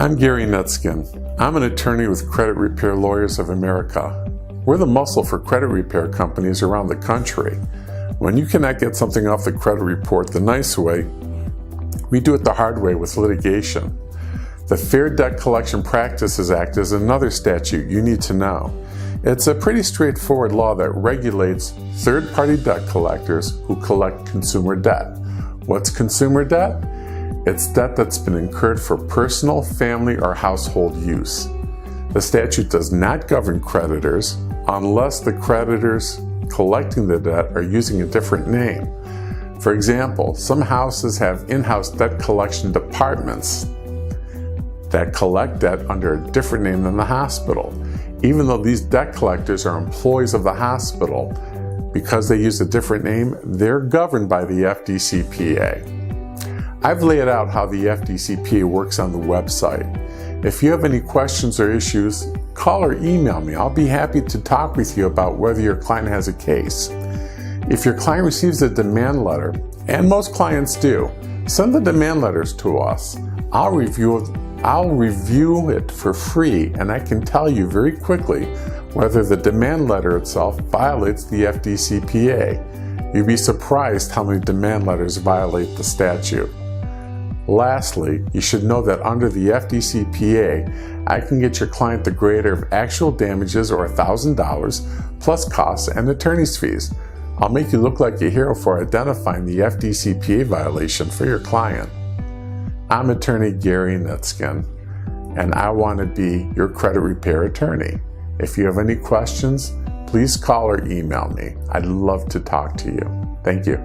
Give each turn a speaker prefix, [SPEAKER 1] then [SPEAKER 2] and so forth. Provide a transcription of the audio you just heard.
[SPEAKER 1] I'm Gary Nitzkin. I'm an attorney with Credit Repair Lawyers of America. We're the muscle for credit repair companies around the country. When you cannot get something off the credit report the nice way, we do it the hard way with litigation. The Fair Debt Collection Practices Act is another statute you need to know. It's a pretty straightforward law that regulates third-party debt collectors who collect consumer debt. What's consumer debt? It's debt that's been incurred for personal, family, or household use. The statute does not govern creditors unless the creditors collecting the debt are using a different name. For example, some houses have in-house debt collection departments that collect debt under a different name than the hospital. Even though these debt collectors are employees of the hospital, because they use a different name, they're governed by the FDCPA. I've laid out how the FDCPA works on the website. If you have any questions or issues, call or email me. I'll be happy to talk with you about whether your client has a case. If your client receives a demand letter, and most clients do, send the demand letters to us. I'll review it for free, and I can tell you very quickly whether the demand letter itself violates the FDCPA. You'd be surprised how many demand letters violate the statute. Lastly, you should know that under the FDCPA, I can get your client the greater of actual damages or $1,000 plus costs and attorney's fees. I'll make you look like a hero for identifying the FDCPA violation for your client. I'm attorney Gary Nitzkin, and I want to be your credit repair attorney. If you have any questions, please call or email me. I'd love to talk to you. Thank you.